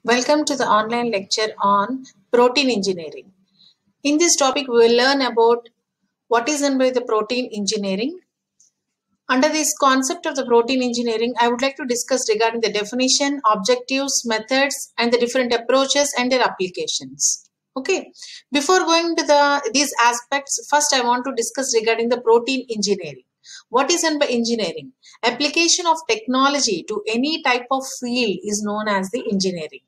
Welcome to the online lecture on protein engineering. In this topic, we will learn about what is done by the protein engineering. Under this concept of the protein engineering, I would like to discuss regarding the definition, objectives, methods, and the different approaches and their applications. Okay. Before going to these aspects, first I want to discuss regarding the protein engineering. What is done by engineering? Application of technology to any type of field is known as the engineering.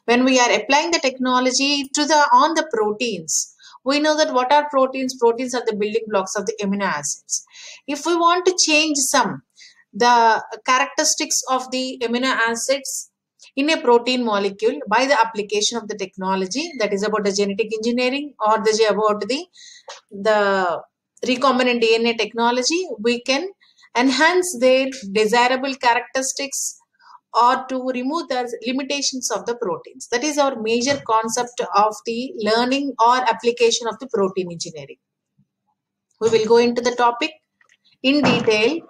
When we are applying the technology to on the proteins, we know that what are proteins? Proteins are the building blocks of the amino acids. If we want to change the characteristics of the amino acids in a protein molecule by the application of the technology, that is about the genetic engineering or about the recombinant DNA technology, we can enhance their desirable characteristics or to remove the limitations of the proteins. That is our major concept of the learning or application of the protein engineering. We will go into the topic in detail.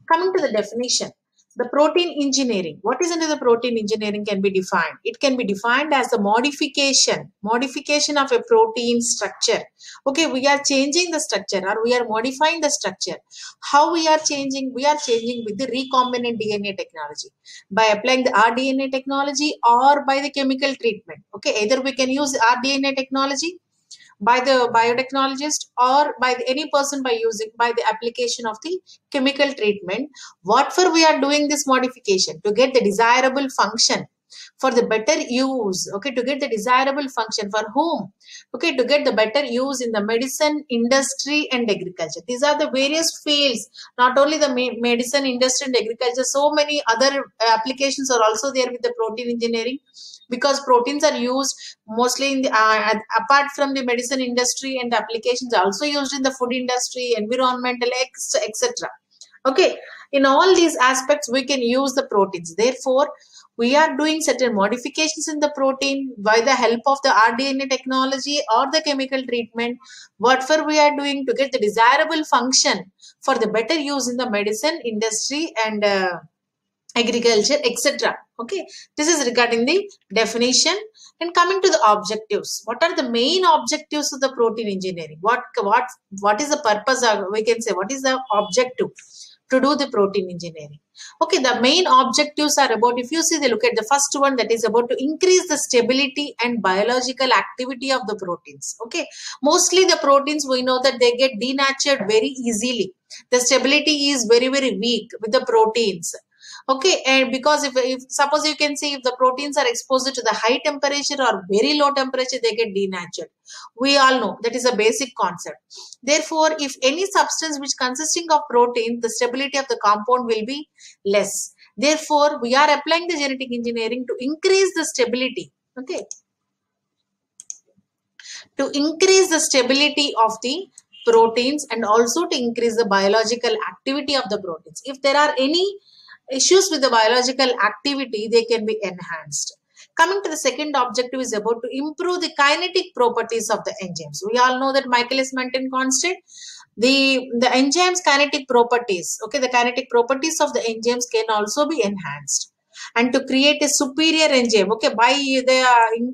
Coming to the definition, the protein engineering. What is under the protein engineering can be defined? It can be defined as the modification of a protein structure. Okay, we are changing the structure or we are modifying the structure. How we are changing? We are changing with the recombinant DNA technology by applying the rDNA technology or by the chemical treatment. Okay, either we can use rDNA technology by the biotechnologist or by any person by the application of the chemical treatment. What for we are doing this modification? To get the desirable function, for the better use. Okay, to get the desirable function for whom? Okay, to get the better use in the medicine, industry and agriculture. These are the various fields, not only the medicine, industry and agriculture. So many other applications are also there with the protein engineering, because proteins are used mostly in the apart from the medicine industry, and the applications are also used in the food industry, environmental, etc. Okay, in all these aspects we can use the proteins. Therefore, we are doing certain modifications in the protein by the help of the rDNA technology or the chemical treatment. What for we are doing? To get the desirable function for the better use in the medicine industry and agriculture, etc. Okay, this is regarding the definition. And coming to the objectives, what are the main objectives of the protein engineering? What is the purpose, or we can say what is the objective to do the protein engineering? Okay, the main objectives are about, if you see the look at the first one, that is about to increase the stability and biological activity of the proteins. Okay, mostly the proteins, we know that they get denatured very easily. The stability is very weak with the proteins. Okay, and because if suppose you can see, if the proteins are exposed to the high temperature or very low temperature, they get denatured. We all know that is a basic concept. Therefore, if any substance which consisting of protein, the stability of the compound will be less. Therefore, we are applying the genetic engineering to increase the stability. Okay, to increase the stability of the proteins and also to increase the biological activity of the proteins. If there are any issues with the biological activity, they can be enhanced. Coming to the second objective is about to improve the kinetic properties of the enzymes. We all know that Michaelis-Menten constant, the enzymes kinetic properties. Okay, the kinetic properties of the enzymes can also be enhanced. And to create a superior enzyme, okay, by the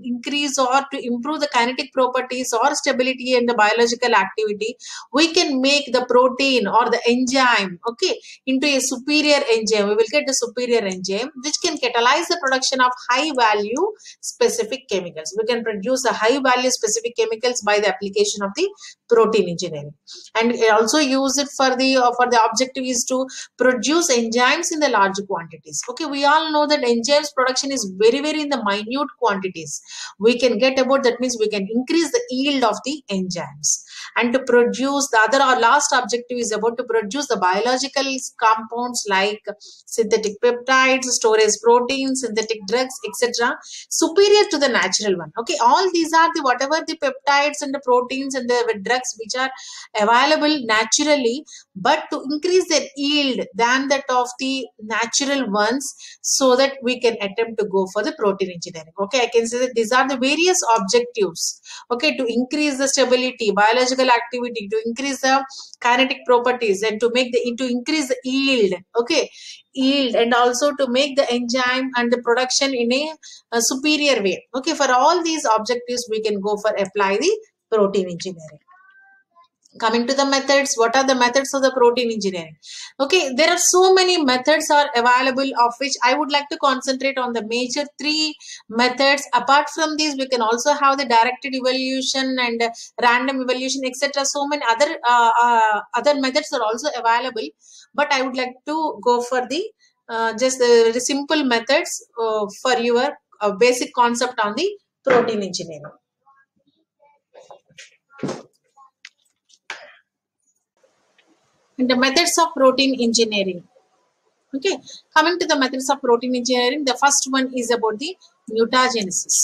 increase or to improve the kinetic properties or stability and the biological activity, we can make the protein or the enzyme, okay, into a superior enzyme. We will get the superior enzyme which can catalyze the production of high value specific chemicals. We can produce a high value specific chemicals by the application of the protein engineering. And also use it for the objective is to produce enzymes in the large quantities. Okay, we all know that enzymes production is very in the minute quantities. We can get about, that means we can increase the yield of the enzymes. And to produce the other, our last objective is about to produce the biological compounds like synthetic peptides, storage proteins, synthetic drugs, etc., superior to the natural one. Okay, all these are the whatever the peptides and the proteins and the drugs which are available naturally, but to increase their yield than that of the natural ones, so that we can attempt to go for the protein engineering. Okay, I can say that these are the various objectives. Okay, to increase the stability, biological activity, to increase the kinetic properties, and to increase the yield. Okay, yield, and also to make the enzyme and the production in a superior way. Okay, for all these objectives, we can go for apply the protein engineering. Coming to the methods, what are the methods of the protein engineering? Okay, there are so many methods are available, of which I would like to concentrate on the major three methods. Apart from these, we can also have the directed evolution and random evolution, etc. So many other methods are also available, but I would like to go for the just the simple methods for your basic concept on the protein engineering. And the methods of protein engineering. Okay, coming to the methods of protein engineering, the first one is about the mutagenesis.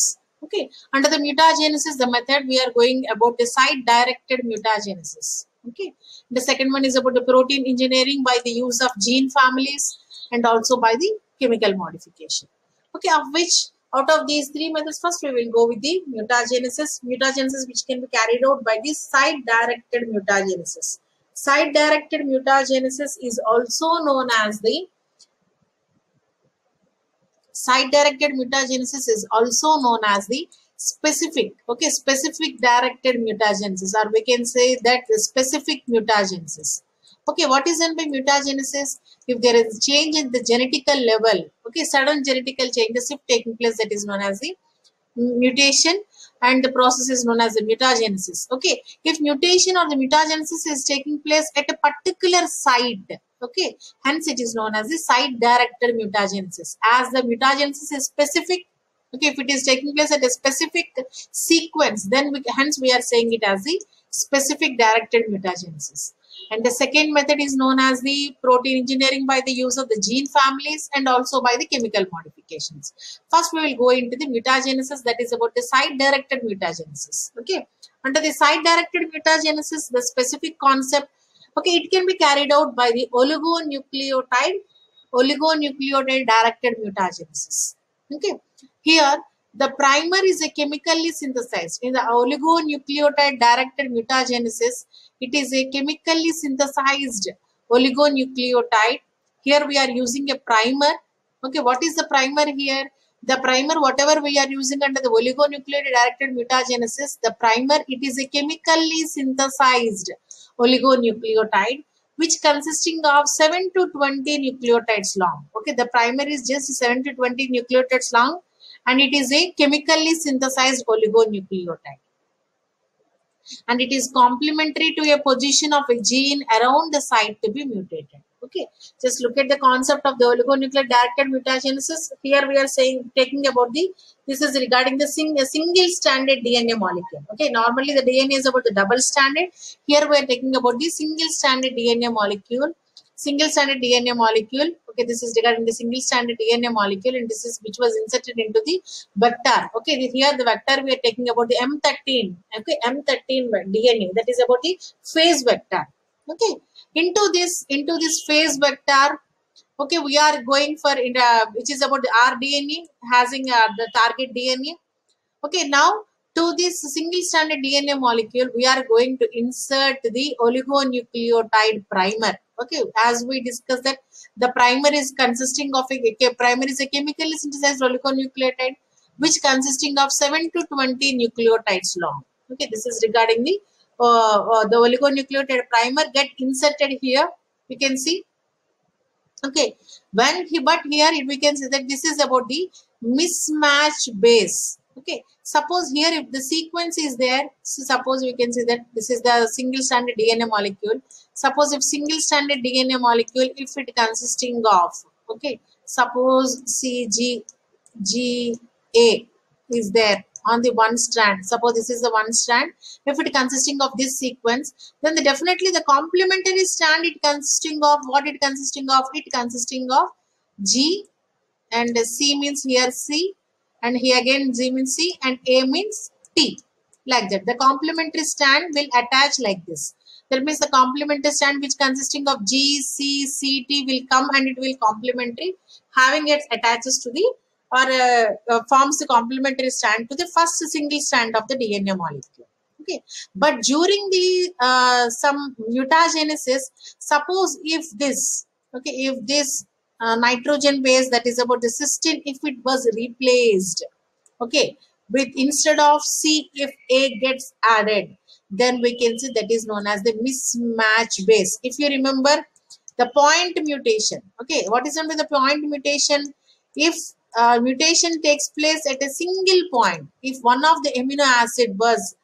Okay, under the mutagenesis, the method we are going about the site-directed mutagenesis. Okay, the second one is about the protein engineering by the use of gene families and also by the chemical modification. Okay, of which out of these three methods, first we will go with the mutagenesis. Mutagenesis which can be carried out by the site-directed mutagenesis. Site-directed mutagenesis is also known as the site-directed mutagenesis is also known as the specific, okay, specific directed mutagenesis, or we can say that the specific mutagenesis. Okay, what is meant by mutagenesis? If there is change in the genetical level, okay, sudden genetical changes if taking place, that is known as the mutation, and the process is known as the mutagenesis. Okay, if mutation or the mutagenesis is taking place at a particular site, okay, hence it is known as the site-directed mutagenesis. As the mutagenesis is specific, okay, if it is taking place at a specific sequence, then hence we are saying it as the specific directed mutagenesis. And the second method is known as the protein engineering by the use of the gene families and also by the chemical modifications. First, we will go into the mutagenesis, that is about the site-directed mutagenesis. Okay, under the site-directed mutagenesis, the specific concept, okay, it can be carried out by the oligonucleotide directed mutagenesis. Okay, here the primer is a chemically synthesized. In the oligonucleotide directed mutagenesis, it is a chemically synthesized oligonucleotide. Here we are using a primer. Okay, what is the primer here? The primer, whatever we are using under the oligonucleotide directed mutagenesis, the primer, it is a chemically synthesized oligonucleotide which consisting of 7 to 20 nucleotides long. Okay, the primer is just 7 to 20 nucleotides long, and it is a chemically synthesized oligonucleotide. And it is complementary to a position of a gene around the site to be mutated. Okay, just look at the concept of the oligonucleotide directed mutagenesis. Here we are saying, taking about this is regarding the single stranded DNA molecule. Okay, normally the DNA is about the double stranded. Here we are taking about the single stranded DNA molecule. Single stranded DNA molecule. Okay, this is regarding the single stranded DNA molecule, and this is which was inserted into the vector. Okay, here the vector we are taking about the M13. Okay, M13 DNA, that is about the phase vector. Okay, into this phase vector, okay, we are going for which is about the rDNA having the target DNA. Okay, now to this single stranded DNA molecule, we are going to insert the oligonucleotide primer. Okay, as we discussed that the primer is consisting of a primer is a chemically synthesized oligonucleotide which consisting of 7 to 20 nucleotides long. Okay, this is regarding the oligonucleotide primer get inserted here. We can see. Okay, but here we can say that this is about the mismatched base. Okay, suppose here if the sequence is there, so suppose we can say that this is the single stranded DNA molecule. Suppose if single stranded DNA molecule, if it consisting of, okay, suppose CGA is there on the one strand. Suppose this is the one strand. If it consisting of this sequence, then definitely the complementary strand it consisting of what it consisting of? It consisting of G, and C means here C, and here again G means C, and A means T, like that. The complementary strand will attach like this. That means the complementary strand which consisting of G, C, C, T will come and it will complementary, having it attaches to the or forms the complementary strand to the first single strand of the DNA molecule. Okay, but during the some mutagenesis, suppose if this nitrogen base, that is about the cysteine, if it was replaced, okay, with instead of C, if A gets added, then we can see that is known as the mismatch base. If you remember the point mutation, okay, what is known by the point mutation? If mutation takes place at a single point, if one of the amino acid was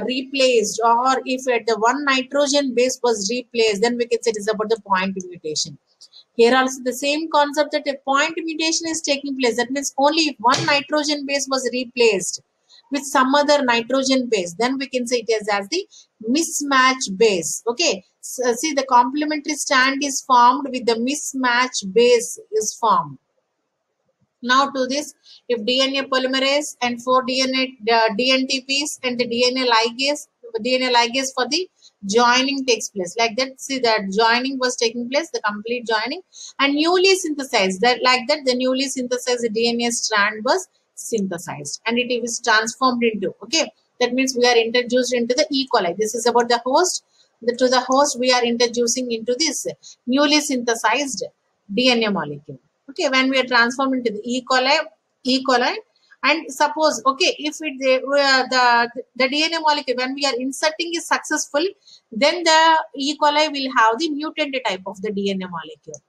replaced, or if at the one nitrogen base was replaced, then we can say it is about the point mutation. Here also the same concept, that a point mutation is taking place. That means only if one nitrogen base was replaced with some other nitrogen base, then we can say it is as the mismatch base. Okay, so see, the complementary strand is formed with the mismatch base is formed. Now to this, if DNA polymerase and 4 DNTPs and the DNA ligase for the joining takes place. Like that, see that joining was taking place, the complete joining, and newly synthesized. That like that, the newly synthesized DNA strand was synthesized and it is transformed into. Okay, that means we are introduced into the E. coli. This is about the host. To the host, we are introducing into this newly synthesized DNA molecule. Okay, when we are transformed into the E. coli, and suppose, okay, if it the DNA molecule when we are inserting is successful, then the E. coli will have the mutant type of the DNA molecule.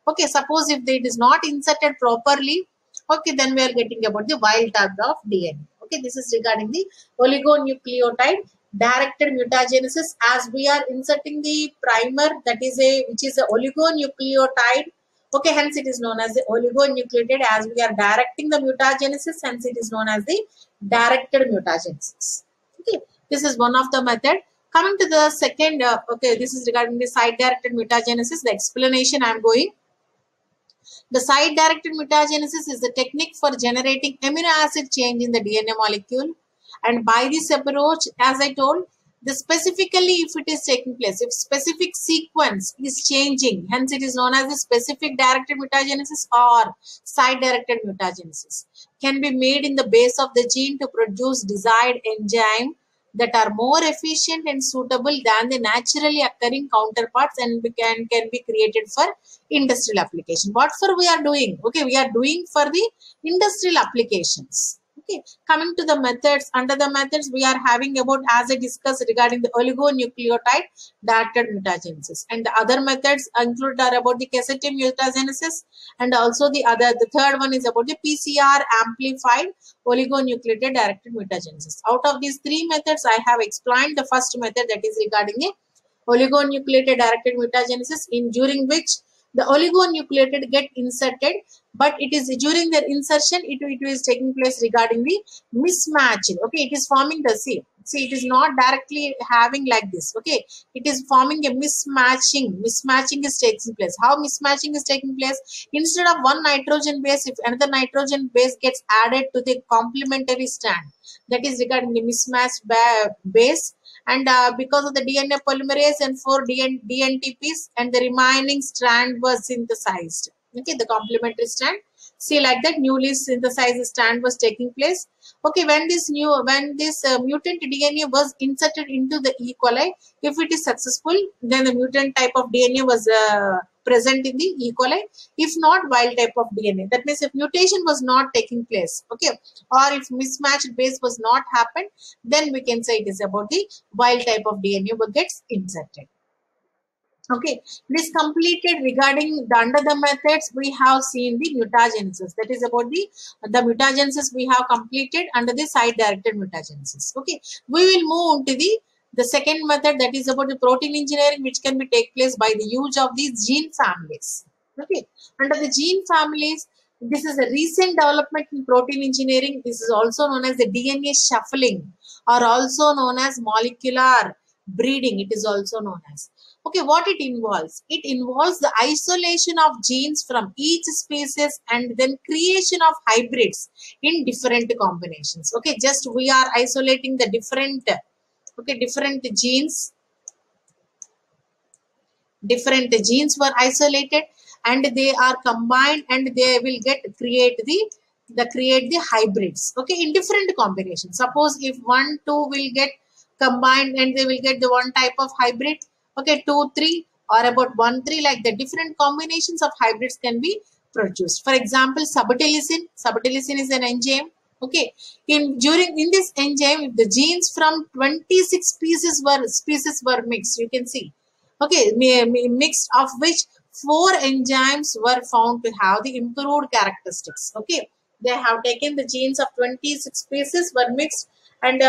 Okay, suppose if it is not inserted properly, okay, then we are getting about the wild type of DNA. Okay, this is regarding the oligonucleotide directed mutagenesis. As we are inserting the primer, that is which is a oligonucleotide. Okay, hence it is known as the oligonucleotide. As we are directing the mutagenesis, hence it is known as the directed mutagenesis. Okay, this is one of the method. Coming to the second, okay, this is regarding the site-directed mutagenesis. The explanation I am going. The site-directed mutagenesis is the technique for generating amino acid change in the DNA molecule. And by this approach, as I told, specifically if it is taking place, if specific sequence is changing, hence it is known as the specific directed mutagenesis or site-directed mutagenesis, can be made in the base of the gene to produce desired enzyme that are more efficient and suitable than the naturally occurring counterparts, and can be created for industrial application. What for we are doing? Okay, we are doing for the industrial applications. Okay, coming to the methods, under the methods we are having about, as I discussed, regarding the oligonucleotide directed mutagenesis, and the other methods included are about the cassette mutagenesis, and also the third one is about the PCR amplified oligonucleotide directed mutagenesis. Out of these three methods, I have explained the first method, that is regarding the oligonucleotide directed mutagenesis, during which the oligonucleotide get inserted, but it is during their insertion it is taking place regarding the mismatching. Okay, it is forming the see it is not directly having like this. Okay, it is forming a mismatching is taking place. How mismatching is taking place? Instead of one nitrogen base, if another nitrogen base gets added to the complementary strand, that is regarding the mismatched base. And because of the DNA polymerase and 4 DNTPs, and the remaining strand was synthesized. Okay, the complementary strand. See, like that, newly synthesized strand was taking place. Okay, when this mutant DNA was inserted into the E. coli, if it is successful, then the mutant type of DNA was present in the E. coli. If not, wild type of DNA. That means if mutation was not taking place, okay, or if mismatched base was not happened, then we can say it is about the wild type of DNA that gets inserted. Okay, this completed regarding the under the methods we have seen the mutagenesis. That is about the mutagenesis we have completed under the site-directed mutagenesis. Okay, we will move to the second method, that is about the protein engineering, which can be take place by the use of these gene families. Okay, under the gene families, this is a recent development in protein engineering. This is also known as the DNA shuffling, or also known as molecular breeding. It is also known as. Okay, what it involves? It involves the isolation of genes from each species and then creation of hybrids in different combinations. Okay, just we are isolating the different genes different genes were isolated and they are combined and they will create the hybrids, okay, in different combinations. Suppose if 1 2 will get combined and they will get the one type of hybrid, okay, 2 3 or about 1 3, like the different combinations of hybrids can be produced. For example, sabotilicin is an enzyme, okay. In this enzyme, if the genes from 26 species were mixed, you can see, okay, mixed, of which 4 enzymes were found to have the improved characteristics, okay. They have taken the genes of 26 species were mixed and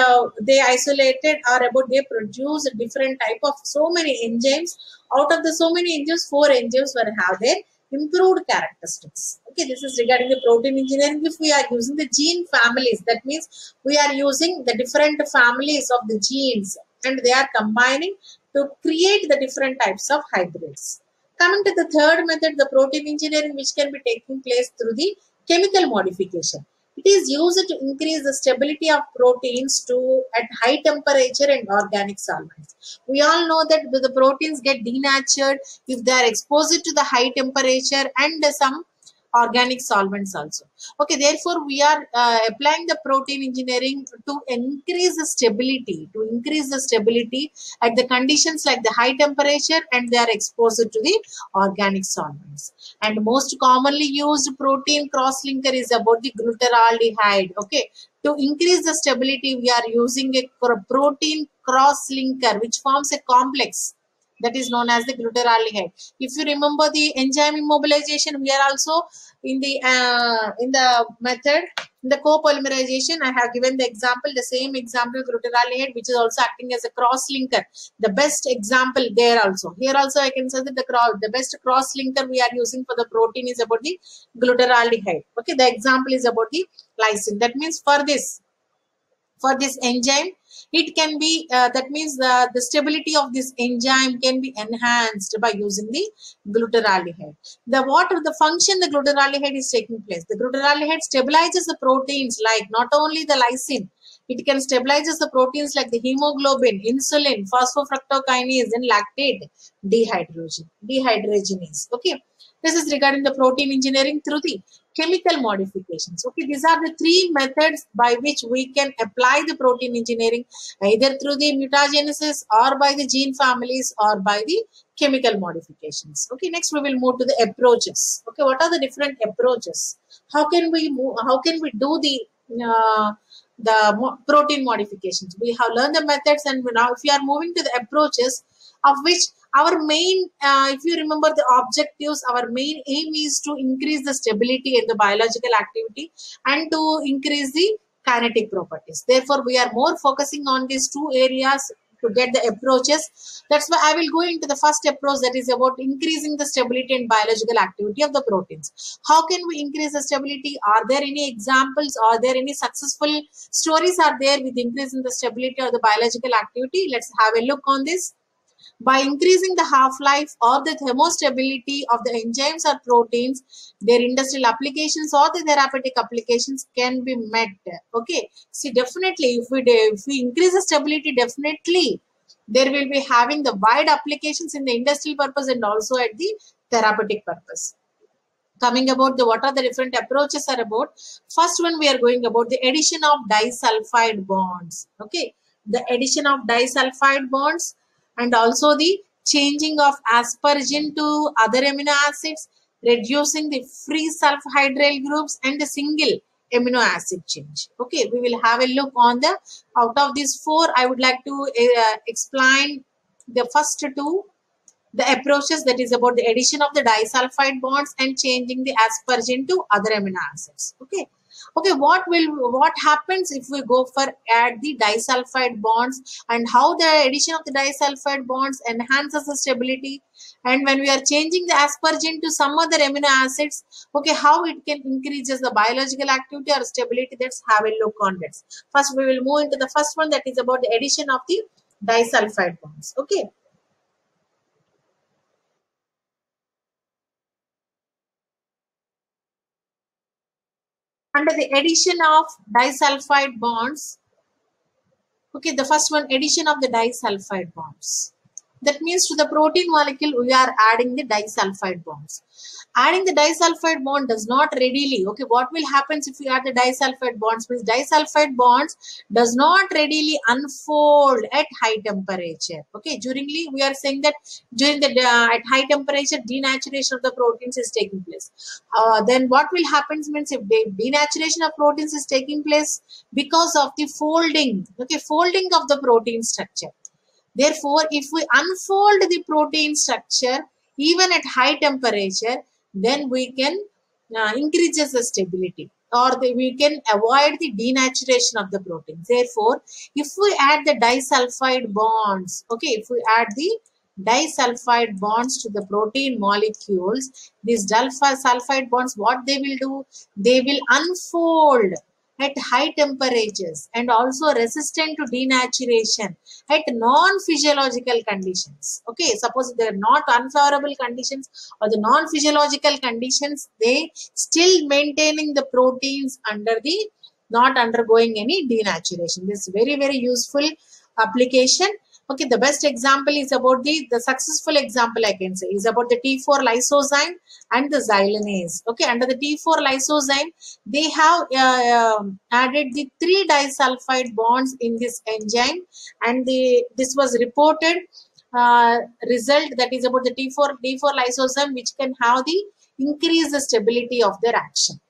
they isolated or about they produce a different type of so many enzymes. Out of the so many enzymes, 4 enzymes were have their improved characteristics, okay. This is regarding the protein engineering. If we are using the gene families, that means we are using the different families of the genes and they are combining to create the different types of hybrids. Coming to the third method, the protein engineering, which can be taking place through the chemical modification. It is used to increase the stability of proteins to at high temperature and organic solvents. We all know that the proteins get denatured if they are exposed to the high temperature and some organic solvents also. Okay, therefore we are applying the protein engineering to increase the stability at the conditions like the high temperature and they are exposed to the organic solvents. And most commonly used protein cross-linker is about the glutaraldehyde, okay. To increase the stability, we are using a protein cross-linker which forms a complex that is known as the glutaraldehyde. If you remember the enzyme immobilization, we are also in the method, in the copolymerization, I have given the example, the same example, glutaraldehyde, which is also acting as a cross-linker. The best example there also. Here also I can say that the best cross-linker we are using for the protein is about the glutaraldehyde. Okay, the example is about the lysine. That means for this enzyme, it can be that means the stability of this enzyme can be enhanced by using the glutaraldehyde. What are the function the glutaraldehyde is taking place? The glutaraldehyde stabilizes the proteins like not only the lysine, it can stabilizes the proteins like the hemoglobin, insulin, phosphofructokinase, and lactate dehydrogenase. Okay, this is regarding the protein engineering through the chemical modifications. Okay, these are the 3 methods by which we can apply the protein engineering, either through the mutagenesis or by the gene families or by the chemical modifications. Okay, next we will move to the approaches. Okay, what are the different approaches? How can we do the protein modifications? We have learned the methods, and now if we are moving to the approaches, of which our main, if you remember the objectives, our main aim is to increase the stability in the biological activity and to increase the kinetic properties. Therefore, we are more focusing on these 2 areas to get the approaches. That's why I will go into the first approach, that is about increasing the stability and biological activity of the proteins. How can we increase the stability? Are there any examples? Are there any successful stories are there with increasing the stability of the biological activity? Let's have a look on this. By increasing the half-life or the thermostability of the enzymes or proteins, their industrial applications or the therapeutic applications can be met. Okay, see, definitely if we increase the stability, definitely there will be having the wide applications in the industrial purpose and also at the therapeutic purpose. Coming about the what are the different approaches are about. First one, we are going about the addition of disulfide bonds. Okay, the addition of disulfide bonds and also the changing of asparagine to other amino acids, reducing the free sulfhydryl groups and the single amino acid change. Okay, we will have a look on the, out of these 4, I would like to explain the first 2, the approaches, that is about the addition of the disulfide bonds and changing the asparagine to other amino acids. Okay. Okay, what happens if we go for add the disulfide bonds, and how the addition of the disulfide bonds enhances the stability, and when we are changing the asparagine to some other amino acids, okay, how it can increases the biological activity or stability. Let's have a look on this. First, we will move into the first one, that is about the addition of the disulfide bonds. Okay. Under the addition of disulfide bonds, okay, the first one, addition of the disulfide bonds. That means to the protein molecule, we are adding the disulfide bonds. Adding the disulfide bond does not readily, okay, what will happen if we add the disulfide bonds? Means disulfide bonds does not readily unfold at high temperature. Okay, we are saying that during the at high temperature, denaturation of the proteins is taking place. Then what will happen means if the denaturation of proteins is taking place because of the folding, okay, folding of the protein structure. Therefore, if we unfold the protein structure even at high temperature, then we can increases the stability, or we can avoid the denaturation of the protein. Therefore, if we add the disulfide bonds, okay, if we add the disulfide bonds to the protein molecules, these sulfide bonds, what they will do? They will unfold at high temperatures and also resistant to denaturation at non-physiological conditions. Okay, suppose they are not unfavorable conditions or the non-physiological conditions, they still maintaining the proteins under the not undergoing any denaturation. This is very, very useful application. Okay, the best example is about the successful example I can say is about the T4 lysozyme and the xylanase. Okay, under the T4 lysozyme, they have added the 3 disulfide bonds in this enzyme, and this was reported result, that is about the T4 lysozyme, which can have the increase the stability of their action.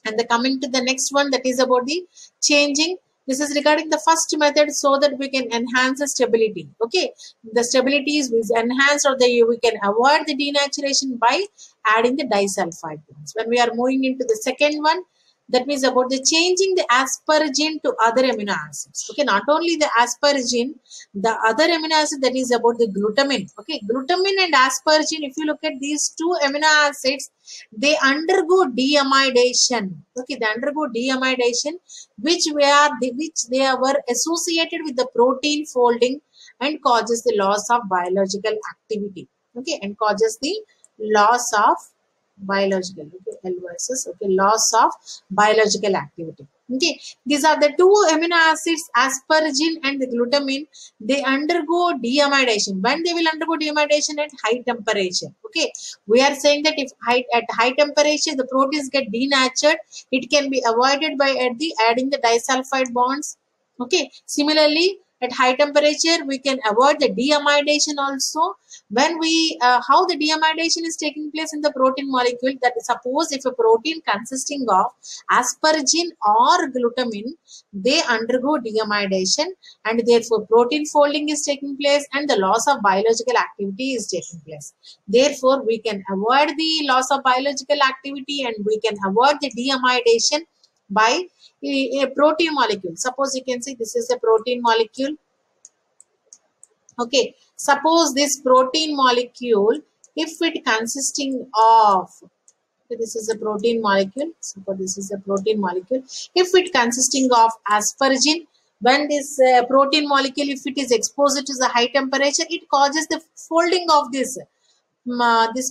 And the coming to the next one, that is about the changing. This is regarding the first method, so that we can enhance the stability. Okay, the stability is enhanced, or we can avoid the denaturation by adding the disulfide bonds. When we are moving into the second one, that means about the changing the asparagine to other amino acids. Okay, not only the asparagine, the other amino acid, that is about the glutamine. Okay, glutamine and asparagine, if you look at these two amino acids, they undergo deamidation. Okay, they undergo deamidation, which they were associated with the protein folding and causes the loss of biological activity. Okay, and causes the loss of biological, okay, loss of biological activity. Okay, these are the two amino acids, asparagine and the glutamine. They undergo deamidation. When they will undergo deamidation? At high temperature. Okay, we are saying that if at high temperature the proteins get denatured, it can be avoided by adding the disulfide bonds. Okay, similarly, at high temperature we can avoid the deamidation also. When we how the deamidation is taking place in the protein molecule, that is, suppose if a protein consisting of asparagine or glutamine, they undergo deamidation, and therefore protein folding is taking place and the loss of biological activity is taking place. Therefore, we can avoid the loss of biological activity and we can avoid the deamidation by a protein molecule. Suppose you can see this is a protein molecule. Okay, suppose this protein molecule, if it consisting of, this is a protein molecule, suppose this is a protein molecule, if it consisting of asparagine, when this protein molecule, if it is exposed to the high temperature, it causes the folding of this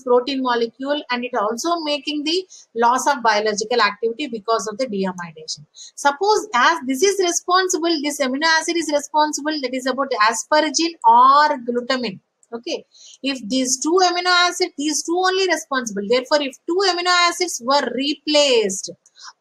protein molecule, and it also making the loss of biological activity because of the deamidation. Suppose as this is responsible, this amino acid is responsible, that is about asparagine or glutamine. Okay, if these two amino acids, these two only responsible. Therefore, if two amino acids were replaced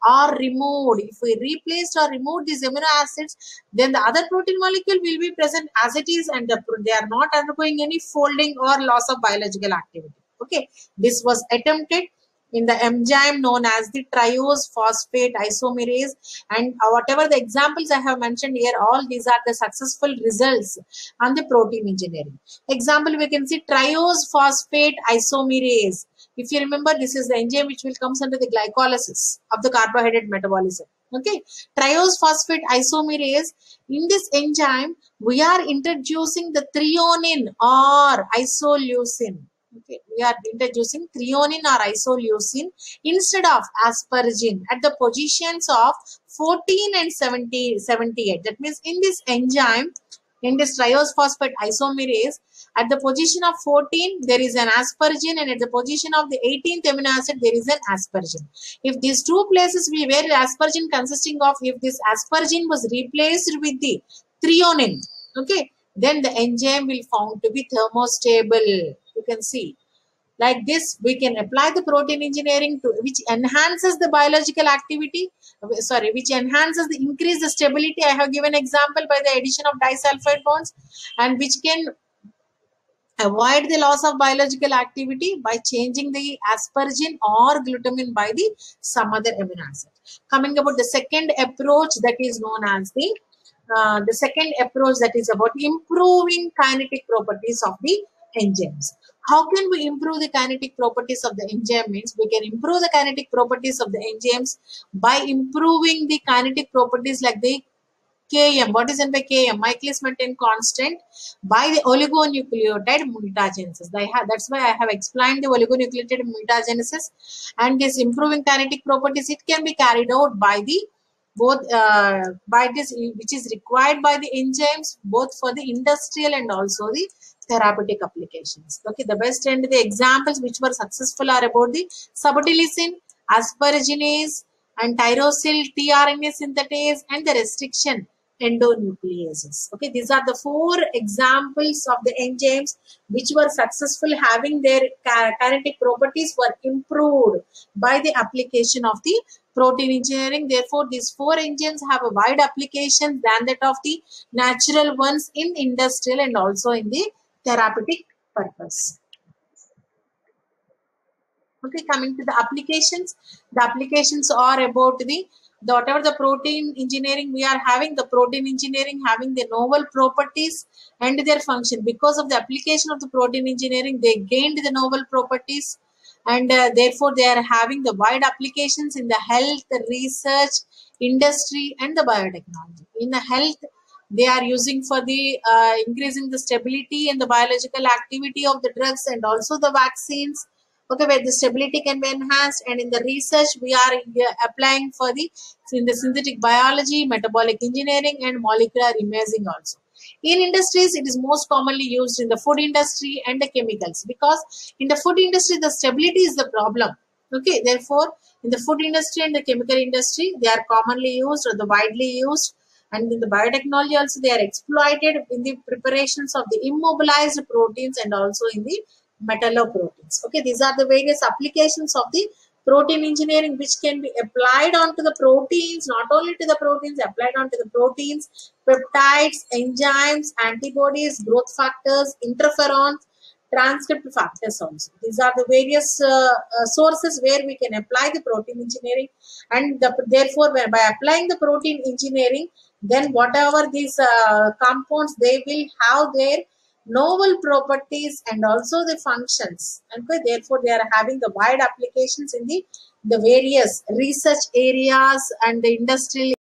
or removed, if we replaced or removed these amino acids, then the other protein molecule will be present as it is, and they are not undergoing any folding or loss of biological activity. Okay, this was attempted in the enzyme known as the triose phosphate isomerase, and whatever the examples I have mentioned here, all these are the successful results on the protein engineering. Example, we can see triose phosphate isomerase. If you remember, this is the enzyme which will comes under the glycolysis of the carbohydrate metabolism. Okay, triose phosphate isomerase. In this enzyme, we are introducing the threonine or isoleucine. Okay, we are introducing threonine or isoleucine instead of asparagine at the positions of 14 and 78. That means in this enzyme, in this triose phosphate isomerase, at the position of 14 there is an asparagine, and at the position of the 18th amino acid there is an asparagine. If these two places where asparagine consisting of, if this asparagine was replaced with the threonine, okay, then the enzyme will found to be thermostable. You can see. Like this, we can apply the protein engineering to which enhances the biological activity. Which enhances the increase the stability. I have given example by the addition of disulfide bonds, and which can avoid the loss of biological activity by changing the asparagine or glutamine by the some other amino acid. Coming about the second approach, that is known as the second approach, that is about improving kinetic properties of the enzymes. How can we improve the kinetic properties of the enzyme? Means we can improve the kinetic properties of the enzymes by improving the kinetic properties like the Km. What is meant by Km? Michaelis-Menten constant by the oligonucleotide mutagenesis. That's why I have explained the oligonucleotide mutagenesis, and this improving kinetic properties, it can be carried out by the both by this, which is required by the enzymes both for the industrial and also the therapeutic applications. Okay, the best and the examples which were successful are about the sobutylicin, asparaginase, and tyrosyl tRNA synthetase, and the restriction endonucleases. Okay, these are the 4 examples of the enzymes which were successful, having their kinetic properties were improved by the application of the protein engineering. Therefore, these 4 enzymes have a wide application than that of the natural ones in industrial and also in the therapeutic purpose. Okay, coming to the applications are about the whatever the protein engineering we are having, the protein engineering having the novel properties and their function. Because of the application of the protein engineering, they gained the novel properties, and therefore they are having the wide applications in the health, research, industry, and the biotechnology. In the health, they are using for the increasing the stability and the biological activity of the drugs and also the vaccines. Okay, where the stability can be enhanced, and in the research we are applying for the in the synthetic biology, metabolic engineering, and molecular imaging also. In industries, it is most commonly used in the food industry and the chemicals, because in the food industry the stability is the problem. Okay, therefore in the food industry and the chemical industry they are commonly used or the widely used, and in the biotechnology also they are exploited in the preparations of the immobilized proteins and also in the metalloproteins. Okay, these are the various applications of the protein engineering which can be applied onto the proteins, not only to the proteins, applied onto the proteins, peptides, enzymes, antibodies, growth factors, interferons, transcript factors also. These are the various sources where we can apply the protein engineering, and therefore by applying the protein engineering, then whatever these compounds, they will have their novel properties and also the functions. Okay, therefore they are having the wide applications in the various research areas and the industrial